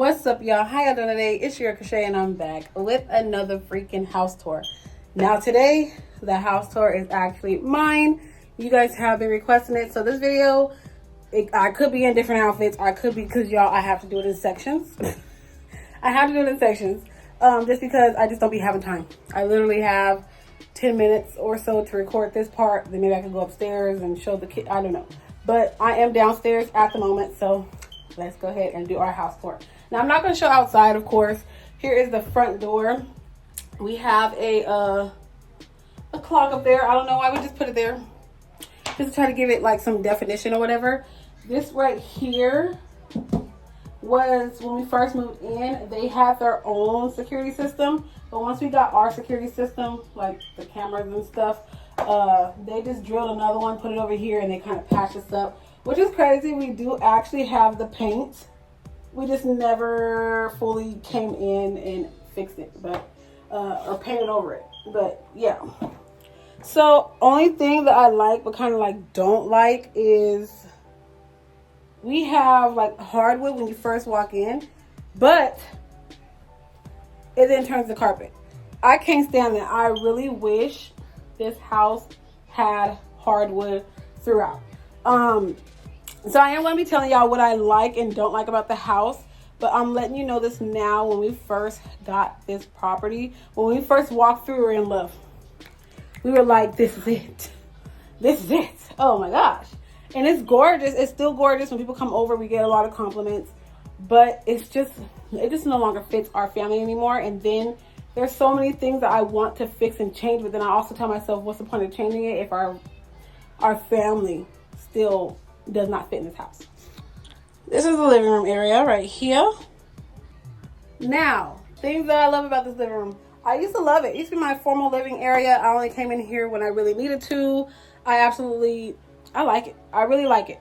What's up, y'all? How y'all doing today? It's your Crochet and I'm back with another freaking house tour. Now today, the house tour is actually mine. You guys have been requesting it. So this video, I could be in different outfits. I could be, because y'all, I have to do it in sections. I have to do it in sections just because I just don't be having time. I literally have 10 minutes or so to record this part. Then maybe I can go upstairs and show the kid. I don't know. But I am downstairs at the moment, so let's go ahead and do our house tour. Now, I'm not going to show outside, of course. Here is the front door. We have a clock up there. I don't know why we just put it there. Just to try to give it like some definition or whatever. This right here was when we first moved in. They had their own security system. But once we got our security system, like the cameras and stuff, they just drilled another one, put it over here, and they kind of patched us up. Which is crazy. We do actually have the paint. We just never fully came in and fixed it, but or painted over it. But yeah. So only thing that I like but kind of like don't like is we have like hardwood when you first walk in, but it then turns to carpet. I can't stand that. I really wish this house had hardwood throughout. So I am going to be telling y'all what I like and don't like about the house, but I'm letting you know this now. When we first got this property, when we first walked through, we were in love. We were like, this is it. This is it. Oh my gosh. And it's gorgeous. It's still gorgeous. When people come over, we get a lot of compliments, but it just no longer fits our family anymore. And then there's so many things that I want to fix and change, but then I also tell myself, what's the point of changing it if our family still does not fit in this house. This is the living room area right here. Now, things that I love about this living room. I used to love it. It used to be my formal living area. I only came in here when I really needed to. I like it. I really like it.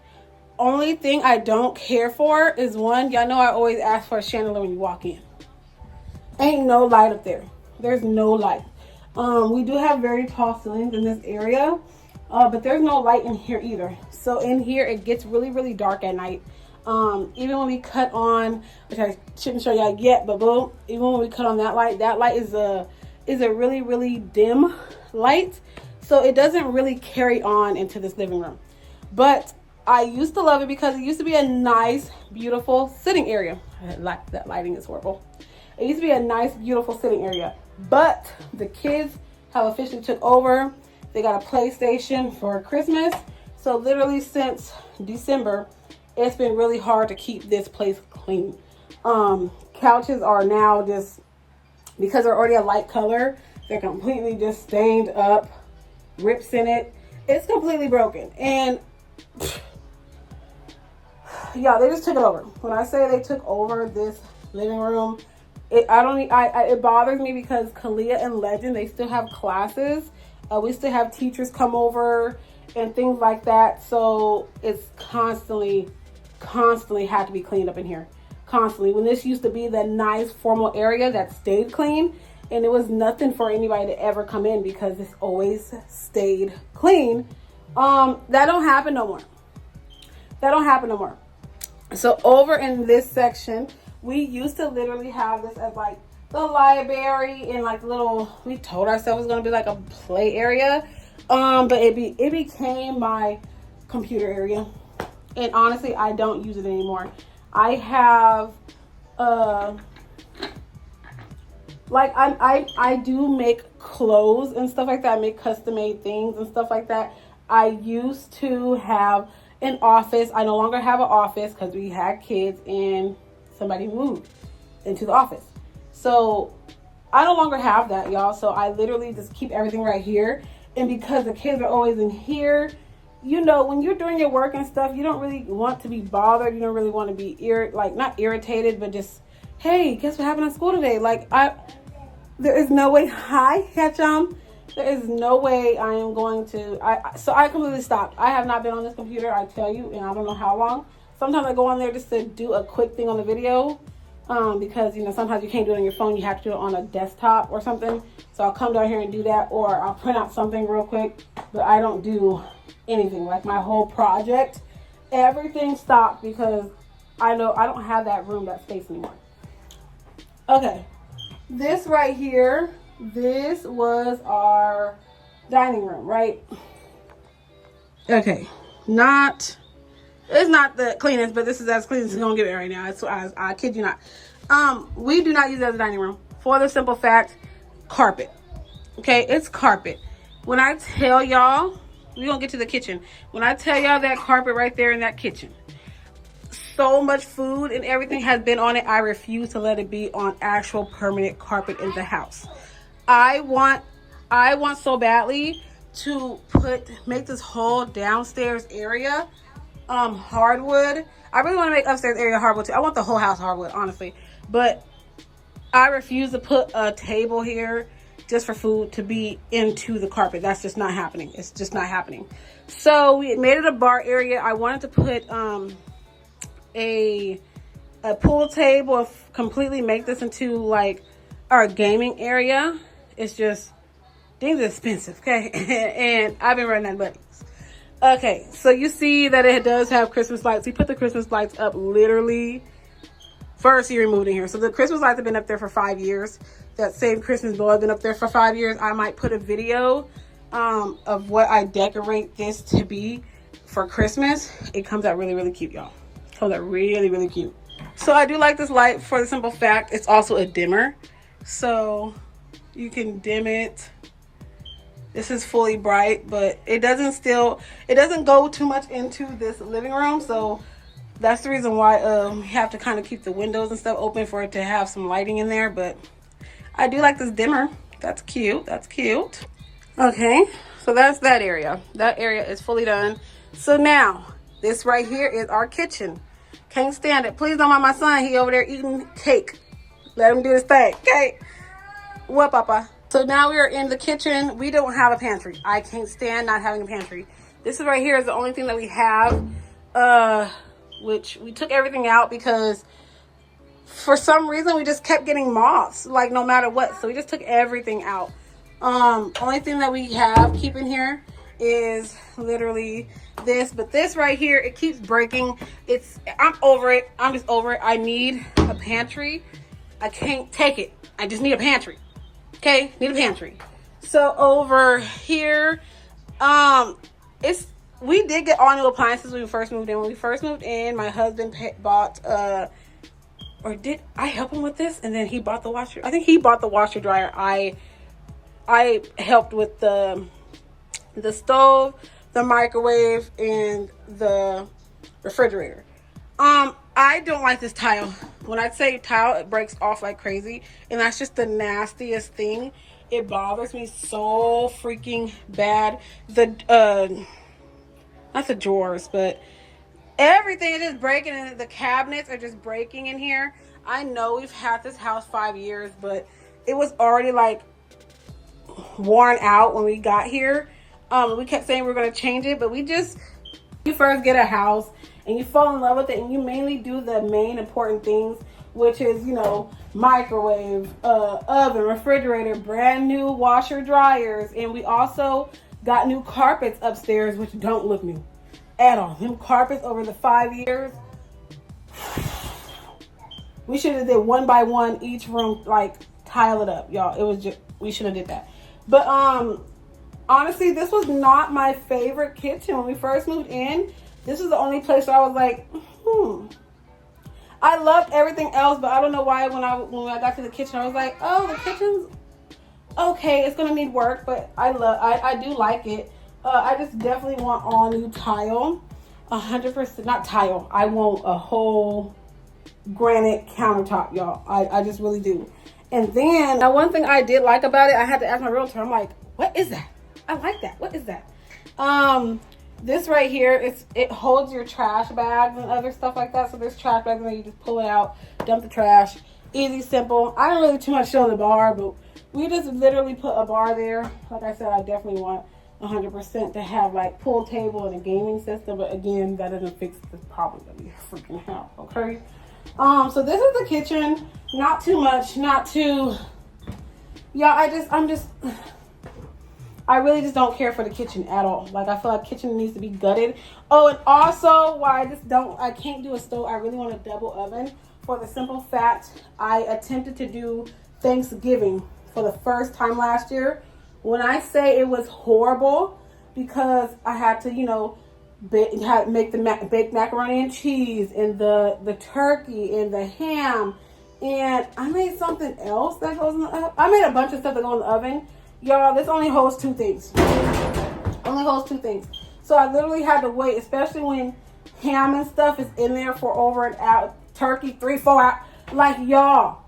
Only thing I don't care for is one, y'all know I always ask for a chandelier when you walk in. Ain't no light up there. There's no light. We do have very tall ceilings in this area. But there's no light in here either. So in here, it gets really, really dark at night. Even when we cut on, which I shouldn't show y'all yet, but boom, even when we cut on that light is a really, really dim light. So it doesn't really carry on into this living room. But I used to love it because it used to be a nice, beautiful sitting area. That lighting is horrible. It used to be a nice, beautiful sitting area. But the kids have officially took over. They got a PlayStation for Christmas. So literally since December, it's been really hard to keep this place clean. Couches are now just, because they're already a light color, they're completely just stained up, rips in it. It's completely broken. And yeah, they just took it over. When I say they took over this living room, it bothers me because Kalia and Legend, they still have classes. We still have teachers come over and things like that. So it's constantly had to be cleaned up in here. Constantly. When this used to be the nice formal area that stayed clean, and it was nothing for anybody to ever come in because it's always stayed clean. That don't happen no more. That don't happen no more. So over in this section, we used to literally have this as like the library and like we told ourselves it was going to be like a play area. But it became my computer area. And honestly, I don't use it anymore. I have, I do make clothes and stuff like that. I make custom made things and stuff like that. I used to have an office. I no longer have an office because we had kids and somebody moved into the office. So I no longer have that, y'all. So I literally just keep everything right here. And because the kids are always in here, you know, when you're doing your work and stuff, you don't really want to be bothered. You don't really want to be not irritated, but just, hey, guess what happened at school today? There is no way. Hi, Ketchum. There is no way I am going to. So I completely stopped. I have not been on this computer, I tell you, and I don't know how long. Sometimes I go on there just to do a quick thing on the video. Because, you know, sometimes you can't do it on your phone. You have to do it on a desktop or something. So I'll come down here and do that, or I'll print out something real quick. But I don't do anything. Like my whole project, everything stopped because I know I don't have that room, that space anymore. Okay, this right here, this was our dining room, right? Okay, it's not the cleanest, but this is as clean as it's gonna get it right now. I kid you not. We do not use it as a dining room for the simple fact, carpet. Okay, it's carpet. When I tell y'all, we're gonna get to the kitchen. When I tell y'all that carpet right there in that kitchen, so much food and everything has been on it. I refuse to let it be on actual permanent carpet in the house. I want so badly to make this whole downstairs area hardwood. I really want to make upstairs area hardwood too. I want the whole house hardwood, honestly. But I refuse to put a table here just for food to be into the carpet. That's just not happening. It's just not happening. So we made it a bar area. I wanted to put a pool table and completely make this into like our gaming area. It's just things are expensive, okay? And I've been running out of money. Okay, so you see that it does have Christmas lights. We put the Christmas lights up literally first year we moved in here. So the Christmas lights have been up there for 5 years. That same Christmas ball has been up there for 5 years. I might put a video of what I decorate this to be for Christmas. It comes out really, really cute, y'all. It comes out really, really cute. So I do like this light for the simple fact it's also a dimmer. So you can dim it. This is fully bright, but it doesn't go too much into this living room. So that's the reason why we have to kind of keep the windows and stuff open for it to have some lighting in there. But I do like this dimmer. That's cute. That's cute. Okay, so that's that area. That area is fully done. So now this right here is our kitchen. Can't stand it. Please don't mind my son. He over there eating cake. Let him do his thing. Okay. What, Papa? So now we are in the kitchen. We don't have a pantry. I can't stand not having a pantry. This is right here is the only thing that we have, which we took everything out because for some reason we just kept getting moths, like no matter what. So we just took everything out. Only thing that we have keeping here is literally this, but this right here, it keeps breaking. I'm over it. I'm just over it. I need a pantry. I can't take it. I just need a pantry. Okay, need a pantry. So over here, we did get all new appliances when we first moved in. When we first moved in, my husband bought or did I help him with this? And then he bought the washer. I think he bought the washer dryer. I helped with the stove, the microwave, and the refrigerator. I don't like this tile. When I say tile, it breaks off like crazy. And that's just the nastiest thing. It bothers me so freaking bad. Not the drawers, but everything is just breaking. And the cabinets are just breaking in here. I know we've had this house 5 years, but it was already like worn out when we got here. We kept saying we were going to change it, but you first get a house and you fall in love with it, and you mainly do the main important things, which is, microwave, oven, refrigerator, brand new washer dryers. And we also got new carpets upstairs, which don't look new at all. New carpets over the 5 years. We should have did one by one each room, like tile it up, y'all. We should have did that. But honestly, this was not my favorite kitchen when we first moved in. This is the only place where I was like, I loved everything else, but I don't know why when I got to the kitchen, I was like, oh, the kitchen's okay. It's gonna need work, but I do like it. I just definitely want all new tile, 100%. Not tile. I want a whole granite countertop, y'all. I just really do. And then now one thing I did like about it, I had to ask my realtor. I'm like, what is that? I like that. What is that? This right here, it holds your trash bags and other stuff like that. So there's trash bags and you just pull it out, dump the trash. Easy, simple. I don't really too much show the bar, but we just literally put a bar there. Like I said, I definitely want 100% to have like pool table and a gaming system. But again, that doesn't fix the problem that we freaking have, okay? So this is the kitchen. Not too much, not too, I really just don't care for the kitchen at all. Like, I feel like kitchen needs to be gutted. Oh, and also why I can't do a stove. I really want a double oven for the simple fact I attempted to do Thanksgiving for the first time last year. When I say it was horrible, because I had to, you know, make the baked macaroni and cheese and the turkey and the ham, and I made something else that goes in the oven. I made a bunch of stuff that go in the oven. Y'all, this only holds 2 things. Only holds 2 things. So I literally had to wait, especially when ham and stuff is in there for over an hour. Turkey, 3-4 hours. Like, y'all,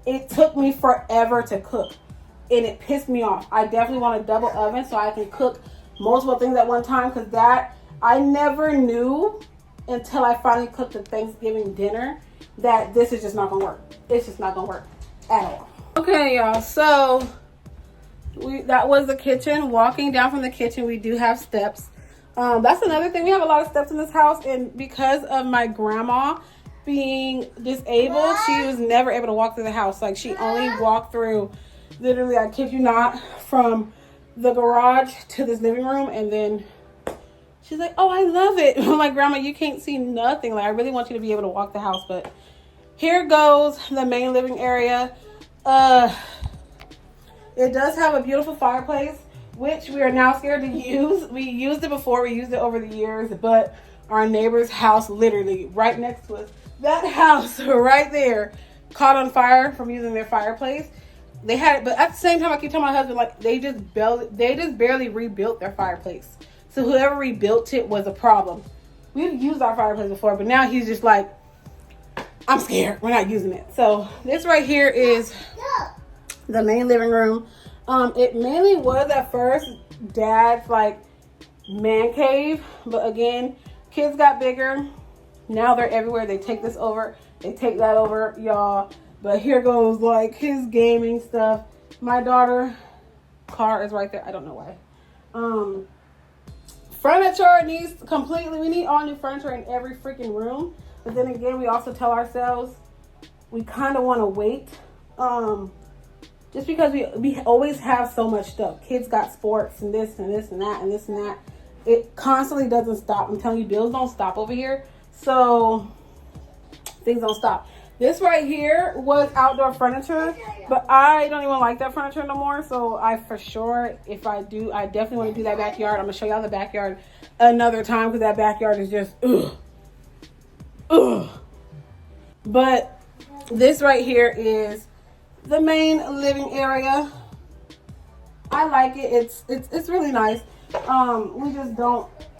it took me forever to cook, and it pissed me off. I definitely want a double oven so I can cook multiple things at one time, because that I never knew until I finally cooked the Thanksgiving dinner that this is just not gonna work. It's just not gonna work at all. Okay, y'all, so that was the kitchen. Walking down from the kitchen, we do have steps. That's another thing. We have a lot of steps in this house, and because of my grandma being disabled, she was never able to walk through the house. Like, she only walked through, literally, I kid you not, from the garage to this living room, and then she's like, oh, I love it. I'm like, Grandma, you can't see nothing. Like, I really want you to be able to walk the house. But here goes the main living area. It does have a beautiful fireplace, which we are now scared to use. We used it before. We used it over the years, but our neighbor's house, literally right next to us, that house right there, caught on fire from using their fireplace. They had it, but at the same time, I keep telling my husband, like, they just barely rebuilt their fireplace. So whoever rebuilt it was a problem. We've used our fireplace before, but now he's just like, I'm scared. We're not using it. So this right here is the main living room. It mainly was at first Dad's like man cave, but again, kids got bigger. Now they're everywhere. They take this over. They take that over, y'all. But here goes like his gaming stuff. My daughter car is right there. I don't know why. Furniture needs completely, we need all new furniture in every freaking room. But then again, we also tell ourselves we kind of want to wait. Just because we always have so much stuff. Kids got sports and this and this and that and this and that. It constantly doesn't stop. I'm telling you, bills don't stop over here. So things don't stop. This right here was outdoor furniture, but I don't even like that furniture no more. So I, for sure, if I do, I definitely want to do that backyard. I'm gonna show y'all the backyard another time, because that backyard is just ugh. But this right here is the main living area. I like it. It's really nice.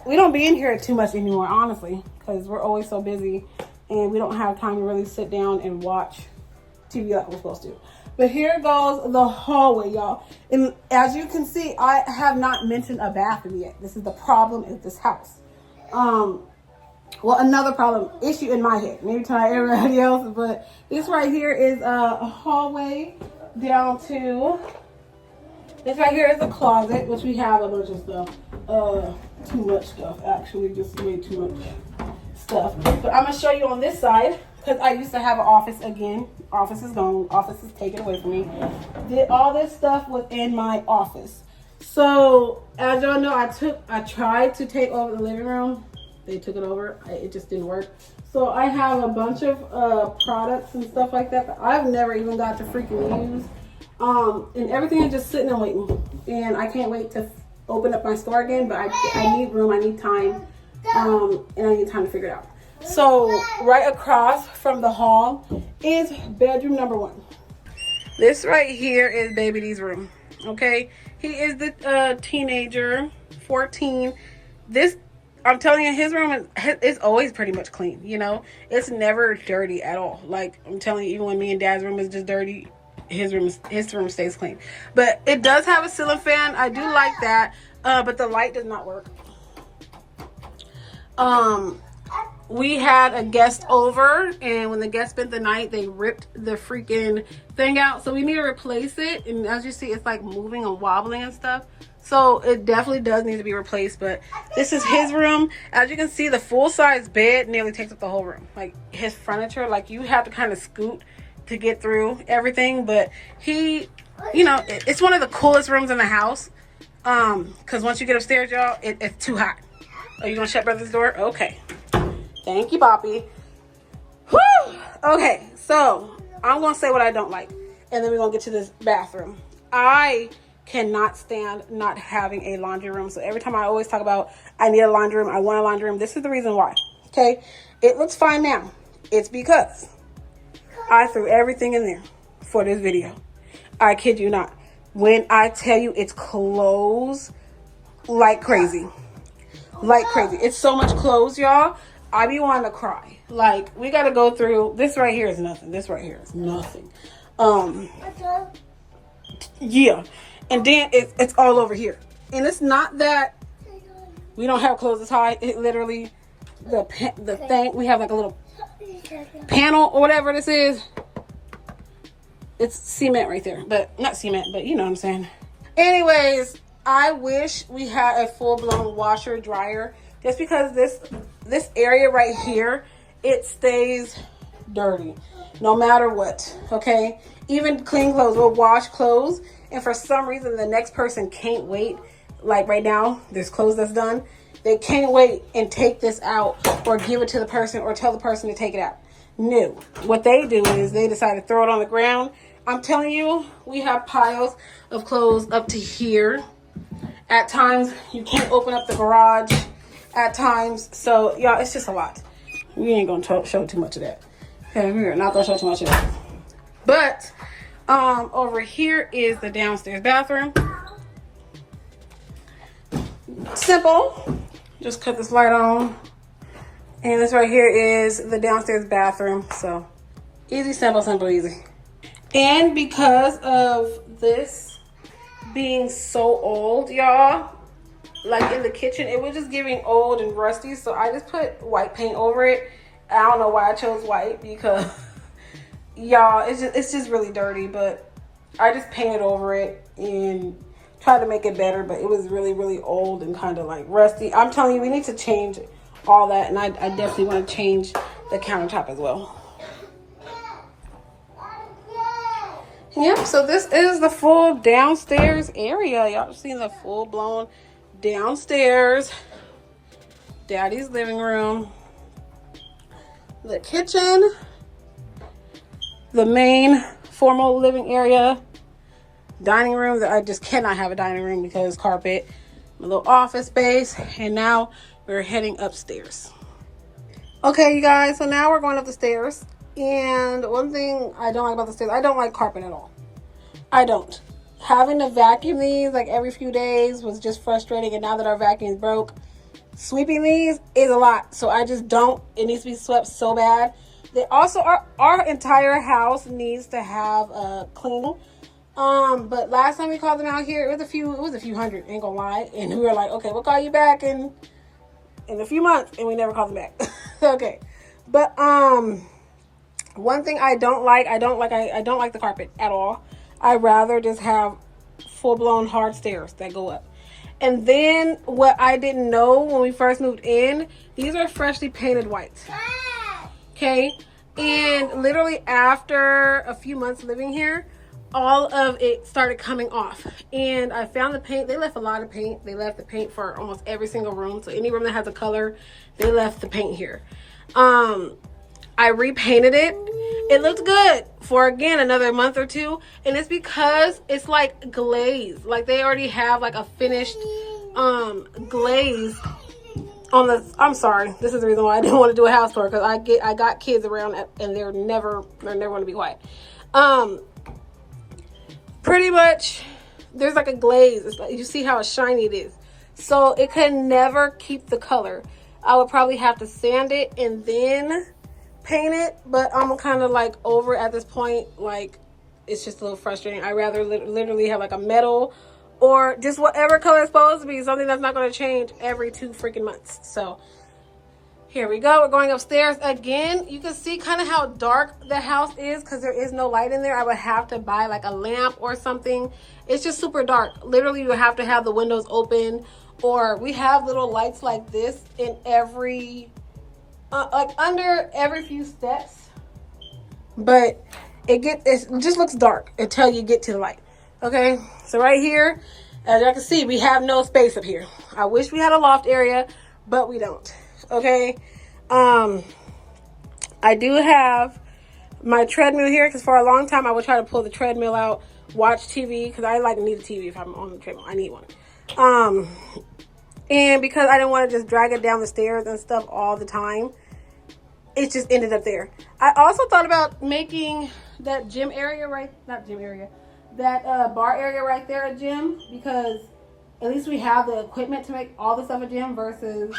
We don't be in here too much anymore, honestly, because we're always so busy and we don't have time to really sit down and watch TV like we're supposed to. But here goes the hallway, y'all. And as you can see, I have not mentioned a bathroom yet. This is the problem in this house. Well, another issue in my head, maybe to everybody else, but this right here is a hallway down to, this right here is a closet, which we have a bunch of stuff. Too much stuff, actually, just way too much stuff. But I'm gonna show you on this side, because I used to have an office. Again, office is gone, office is taken away from me. All this stuff was in my office. So as y'all know, I tried to take over the living room. They took it over. It just didn't work. So I have a bunch of products and stuff like that I've never even got to freaking use. And everything is just sitting and waiting. And I can't wait to open up my store again, but I need room, I need time, and I need time to figure it out. So right across from the hall is bedroom number 1. This right here is Baby D's room. Okay, he is the teenager, 14. This, I'm telling you, his room is always pretty much clean. You know, it's never dirty at all. Like, I'm telling you, even when me and Dad's room is just dirty, his room stays clean. But it does have a ceiling fan. I do like that, but the light does not work. We had a guest over, and when the guest spent the night, they ripped the freaking thing out, so we need to replace it. And as you see, it's like moving and wobbling and stuff, so it definitely does need to be replaced. But this is his room. As you can see, the full-size bed nearly takes up the whole room. Like, his furniture, like, you have to kind of scoot to get through everything. But he, you know, it's one of the coolest rooms in the house, because once you get upstairs, y'all, it's too hot. Are you gonna shut brother's door? Okay, thank you, Boppy. Whew. Okay, so I'm gonna say what I don't like, and then we're gonna get to this bathroom. I cannot stand not having a laundry room. So every time I always talk about I need a laundry room, I want a laundry room, this is the reason why. Okay, it looks fine now. It's because I threw everything in there for this video. I kid you not. When I tell you it's clothes like crazy. Like crazy. It's so much clothes, y'all. I be wanting to cry. Like, we gotta go through. This right here is nothing. This right here is nothing. Yeah. And then it's all over here. And it's not that we don't have clothes this high. It literally, the thing, we have like a little panel or whatever this is. It's cement right there. But, not cement, but you know what I'm saying. Anyways, I wish we had a full-blown washer dryer, just because this area right here, it stays dirty no matter what. Okay, even clean clothes, we'll wash clothes, and for some reason the next person can't wait. Like right now, there's clothes that's done, they can't wait and take this out or give it to the person or tell the person to take it out. No, what they do is they decide to throw it on the ground. I'm telling you, we have piles of clothes up to here. At times, you can't open up the garage at times. So, y'all, it's just a lot. We ain't going to show too much of that. Okay, we're not going to show too much of that. But, over here is the downstairs bathroom. Simple. Just cut this light on. And this right here is the downstairs bathroom. So, easy, simple, simple, easy. And because of this being so old, y'all, like in the kitchen, it was just giving old and rusty. So I just put white paint over it. I don't know why I chose white, because y'all, it's just really dirty. But I just painted over it and tried to make it better. But it was really, really old and kind of like rusty. I'm telling you, we need to change all that. And I definitely want to change the countertop as well. Yep, so this is the full downstairs area. Y'all seen the full-blown downstairs. Daddy's living room. The kitchen. The main formal living area. Dining room. I just cannot have a dining room because carpet. My little office space. And now we're heading upstairs. Okay, you guys, so now we're going up the stairs. And one thing I don't like about the stairs, I don't like carpet at all. I don't. Having to vacuum these like every few days was just frustrating. And now that our vacuum is broke, sweeping these is a lot. So I just don't. It needs to be swept so bad. They also, our entire house needs to have a cleaning. But last time we called them out here, it was a few hundred, ain't gonna lie. And we were like, okay, we'll call you back in a few months. And we never called them back. Okay. But, one thing I don't like the carpet at all. I'd rather just have full-blown hard stairs that go up. And then what I didn't know when we first moved in, these are freshly painted whites. Okay? And literally after a few months living here, all of it started coming off. And I found the paint. They left a lot of paint. They left the paint for almost every single room. So any room that has a color, they left the paint here. I repainted it. It looked good for, again, another month or two. And it's because it's like glaze. Like they already have like a finished glaze on the, I'm sorry. This is the reason why I didn't want to do a house tour, because I got kids around and they're never going to be quiet. Pretty much there's like a glaze. It's like, you see how shiny it is. So it can never keep the color. I would probably have to sand it and then paint it, but I'm kind of like over at this point. Like, it's just a little frustrating. I rather literally have like a metal or just whatever color it's supposed to be, something that's not going to change every 2 freaking months. So here we go. We're going upstairs again. You can see kind of how dark the house is because there is no light in there. I would have to buy like a lamp or something. It's just super dark. Literally, you have to have the windows open, or we have little lights like this in every like under every few steps, but it just looks dark until you get to the light. Okay, so right here, as y'all can see, we have no space up here. I wish we had a loft area, but we don't. Okay, I do have my treadmill here, because for a long time I would try to pull the treadmill out, watch TV, because I like to need a TV if I'm on the treadmill. I need one. And because I didn't want to just drag it down the stairs and stuff all the time, it just ended up there. I also thought about making that gym area that bar area right there a gym, because at least we have the equipment to make all the stuff a gym versus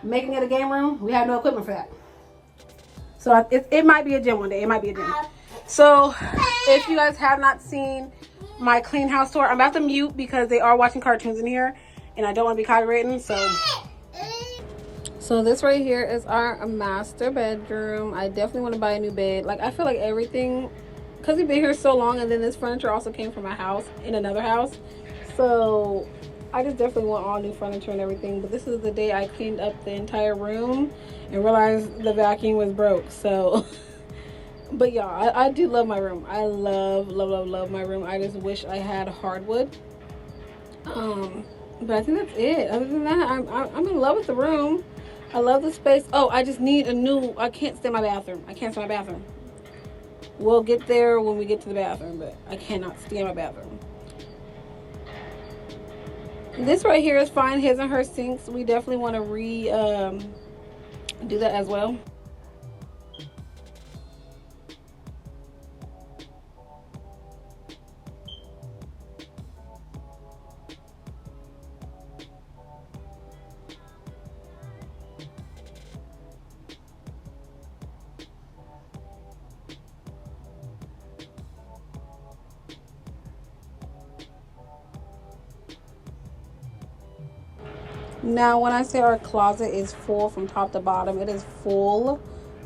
making it a game room. We have no equipment for that. So it might be a gym one day. It might be a gym. So if you guys have not seen my clean house tour, I'm about to mute because they are watching cartoons in here and I don't want to be copywritten. So this right here is our master bedroom. I definitely want to buy a new bed. Like, I feel like everything, because we've been here so long, and then this furniture also came from a house in another house. So I just definitely want all new furniture and everything. But this is the day I cleaned up the entire room and realized the vacuum was broke. So but yeah, I do love my room. I love my room. I just wish I had hardwood. But I think that's it. Other than that, I'm in love with the room. I love the space. Oh, I just need a new, I can't stand my bathroom. I can't stand my bathroom. We'll get there when we get to the bathroom, but I cannot stand my bathroom. This right here is fine. His and her sinks. We definitely want to do that as well. Now, when I say our closet is full from top to bottom, it is full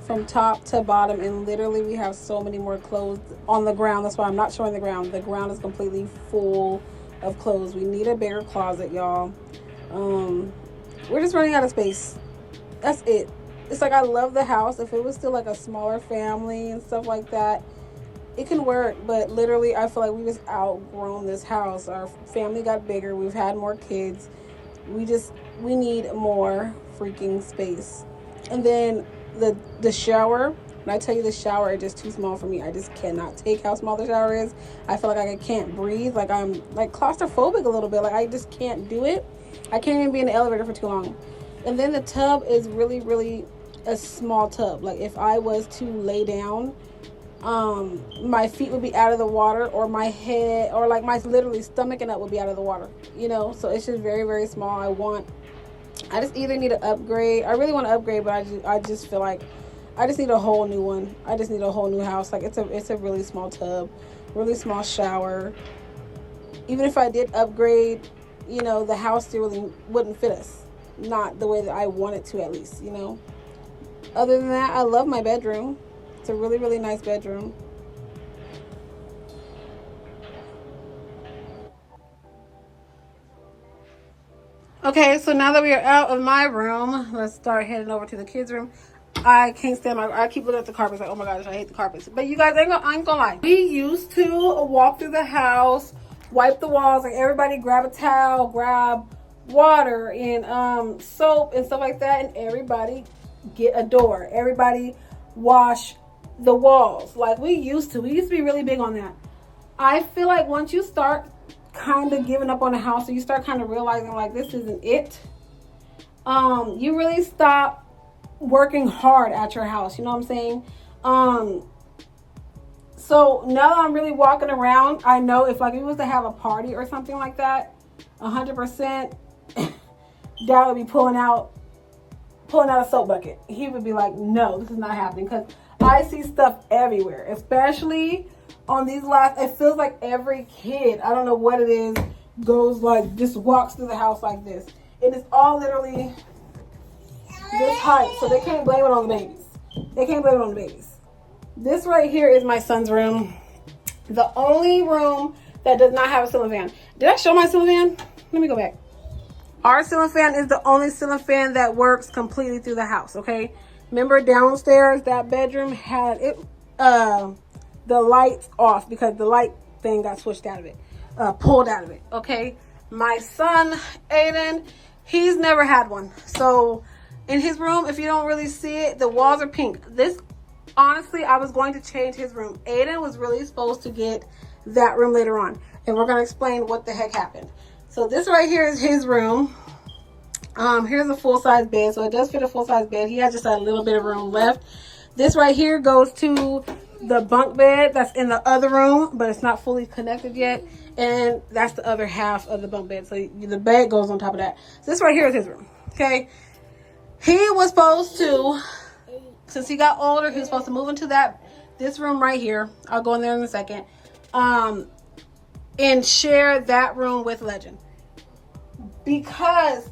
from top to bottom, and literally we have so many more clothes on the ground. That's why I'm not showing the ground. The ground is completely full of clothes. We need a bigger closet, y'all. We're just running out of space. That's it. It's like, I love the house. If it was still like a smaller family and stuff like that, it can work, but literally I feel like we just outgrown this house. Our family got bigger. We've had more kids. We need more freaking space. And then the shower, when I tell you the shower is just too small for me. I just cannot take how small the shower is. I feel like I can't breathe. Like, I'm like claustrophobic a little bit. Like, I just can't do it. I can't even be in the elevator for too long. And then the tub is really a small tub. Like, if I was to lay down, my feet would be out of the water, or my head, or like my literally stomach and up would be out of the water, you know. So it's just very small. I just either need to upgrade. I really want to upgrade, but I just feel like I just need a whole new one. I just need a whole new house. Like, it's a really small tub, really small shower. Even if I did upgrade, you know, the house still really wouldn't fit us, not the way that I want it to, at least, you know. Other than that, I love my bedroom. It's a really nice bedroom. Okay, so now that we are out of my room, let's start heading over to the kids' room. I can't stand I keep looking at the carpets like, oh my gosh, I hate the carpets. But you guys, I ain't gonna lie. We used to walk through the house, wipe the walls, like everybody grab a towel, grab water and soap and stuff like that, and everybody get a door. Everybody wash the walls. Like, we used to be really big on that. I feel like once you start kind of giving up on the house, or you start kind of realizing like this isn't it, you really stop working hard at your house, you know what I'm saying? So now that I'm really walking around, I know if like we was to have a party or something like that, 100% Dad would be pulling out a soap bucket. He would be like, no, this is not happening, because I see stuff everywhere, especially on these last, it feels like every kid, I don't know what it is, goes like, just walks through the house like this. And it's all literally this height, so they can't blame it on the babies. They can't blame it on the babies. This right here is my son's room. The only room that does not have a ceiling fan. Did I show my ceiling fan? Let me go back. Our ceiling fan is the only ceiling fan that works completely through the house, okay? Remember downstairs, that bedroom had it, the lights off because the light thing got switched out of it, pulled out of it, okay? My son, Aiden, he's never had one. So in his room, if you don't really see it, the walls are pink. This honestly, I was going to change his room. Aiden was really supposed to get that room later on, and we're going to explain what the heck happened. So this right here is his room. Here's a full-size bed, so it does fit a full-size bed. He has just a little bit of room left. This right here goes to the bunk bed that's in the other room, but it's not fully connected yet, and that's the other half of the bunk bed, so the bed goes on top of that. So this right here is his room. Okay, he was supposed to, since he got older, he was supposed to move into this room right here. I'll go in there in a second, and share that room with Legend, because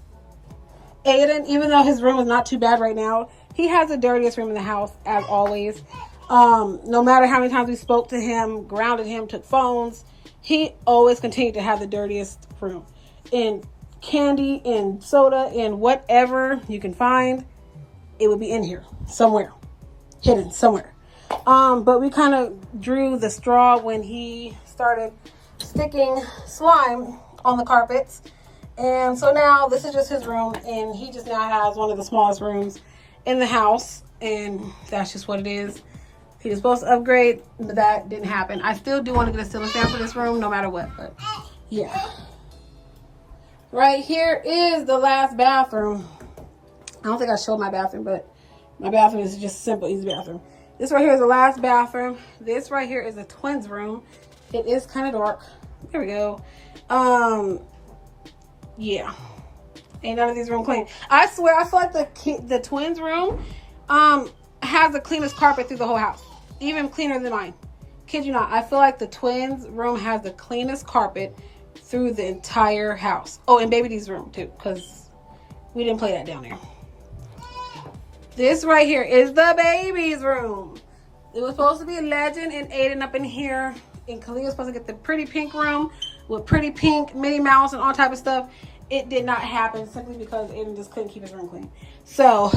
Aiden, even though his room is not too bad right now, he has the dirtiest room in the house, as always. No matter how many times we spoke to him, grounded him, took phones, he always continued to have the dirtiest room. And candy and soda and whatever you can find, it would be in here somewhere, hidden somewhere. But we kind of drew the straw when he started sticking slime on the carpets. And so now this is just his room, and he just now has one of the smallest rooms in the house, and that's just what it is. He was supposed to upgrade, but that didn't happen. I still do want to get a ceiling fan for this room no matter what, but yeah. Right here is the last bathroom. I don't think I showed my bathroom, but my bathroom is just a simple, easy bathroom. This right here is the last bathroom. This right here is a twins room. It is kind of dark. There we go. Yeah, ain't none of these rooms clean. I swear, I feel like the twins room has the cleanest carpet through the whole house, even cleaner than mine. Kid you not, I feel like the twins room has the cleanest carpet through the entire house. Oh, and baby D's room too, because we didn't play that down there. This right here is the baby's room. It was supposed to be Legend and Aiden up in here, and Khalil was supposed to get the pretty pink room with pretty pink Minnie Mouse and all type of stuff. It did not happen simply because Aiden just couldn't keep his room clean. So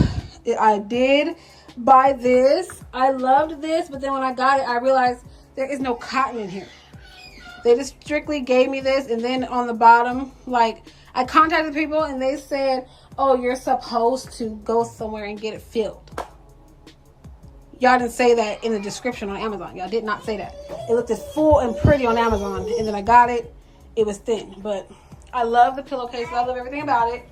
I did buy this. I loved this, but then when I got it, I realized there is no cotton in here. They just strictly gave me this, and then on the bottom, like, I contacted people and they said, oh, you're supposed to go somewhere and get it filled. Y'all didn't say that in the description on Amazon. Y'all did not say that. It looked as full and pretty on Amazon, and then I got it. It was thin, but I love the pillowcase. I love everything about it.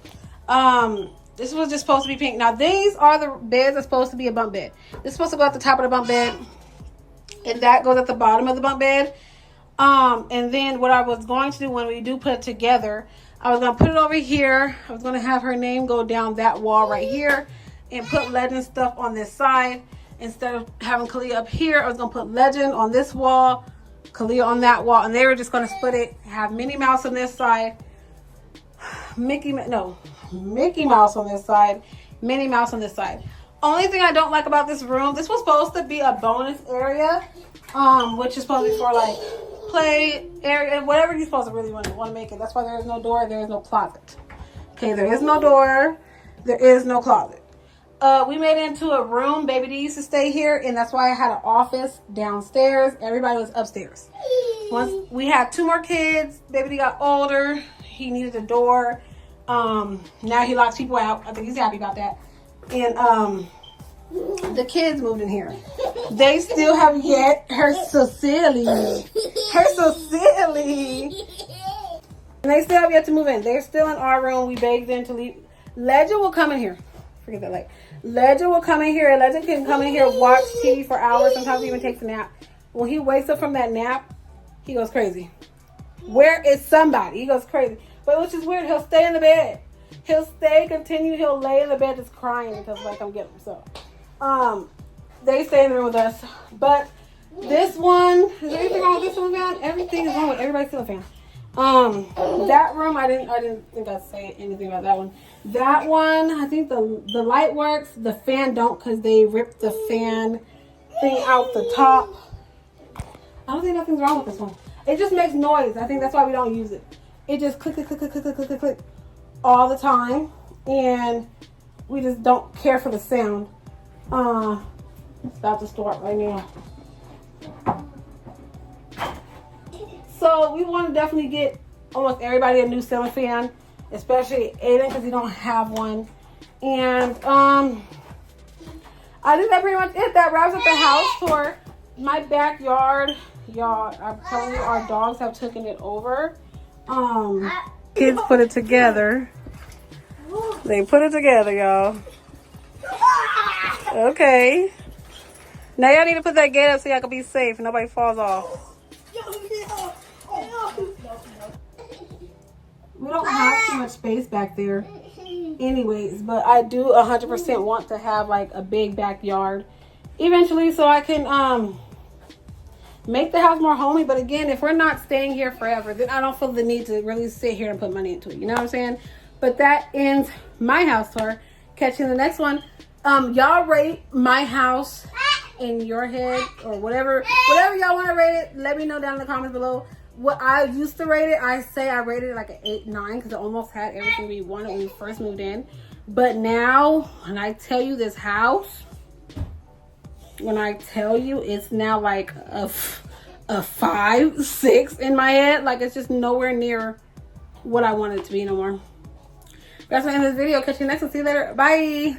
This was just supposed to be pink. Now, these are the beds that's supposed to be a bunk bed. This is supposed to go at the top of the bunk bed, and that goes at the bottom of the bunk bed. And then what I was going to do when we do put it together, I was going to put it over here. I was going to have her name go down that wall right here and put Legend stuff on this side. Instead of having Khalil up here, I was going to put Legend on this wall, Khalil on that wall, and they were just going to split it, have Minnie Mouse on this side, Mickey Mouse on this side, Minnie Mouse on this side. Only thing I don't like about this room, this was supposed to be a bonus area, which is supposed to be for like play area, whatever you're supposed to really want to make it. That's why there is no door, there is no closet. Okay, there is no door, there is no closet. We made it into a room. Baby D used to stay here, and that's why I had an office downstairs. Everybody was upstairs. Once we had 2 more kids, Baby D got older. He needed a door. Now he locks people out. I think he's happy about that. And the kids moved in here. They still have yet. Her so silly. Her so silly. And they still have yet to move in. They're still in our room. We begged them to leave. Legend will come in here. Forget that light. Legend will come in here. Legend can come in here, watch TV for hours. Sometimes he even takes a nap. When he wakes up from that nap, he goes crazy. Where is somebody? He goes crazy. But which is weird, he'll stay in the bed. He'll lay in the bed just crying because like I'm getting him. So they stay in the room with us. But this one, is there anything wrong with this one, man? Everything is wrong with everybody's still a fan. That room, I didn't think I'd say anything about that one. That one, I think the light works. The fan don't, because they ripped the fan thing out the top. I don't think nothing's wrong with this one. It just makes noise. I think that's why we don't use it. It just click, click, click, click, click, click, click, click all the time, and we just don't care for the sound. It's about to start right now. So we want to definitely get almost everybody a new ceiling fan, especially Aiden because he don't have one. And I think that pretty much it. That wraps up the house tour. My backyard, y'all, I'm telling you, our dogs have taken it over. Kids put it together. They put it together, y'all. Okay. Now y'all need to put that gate up so y'all can be safe and nobody falls off. We don't have too much space back there anyways, but I do 100% want to have like a big backyard eventually so I can make the house more homey. But again, if we're not staying here forever, then I don't feel the need to really sit here and put money into it. You know what I'm saying? But that ends my house tour. Catch you in the next one. Y'all rate my house in your head or whatever y'all want to rate it. Let me know down in the comments below. What I used to rate it, I say I rated it like an 8, 9 because it almost had everything we wanted when we first moved in. But now, when I tell you this house, when I tell you it's now like a 5, 6 in my head, like it's just nowhere near what I want it to be no more. That's the end of this video. Catch you next one. See you later. Bye.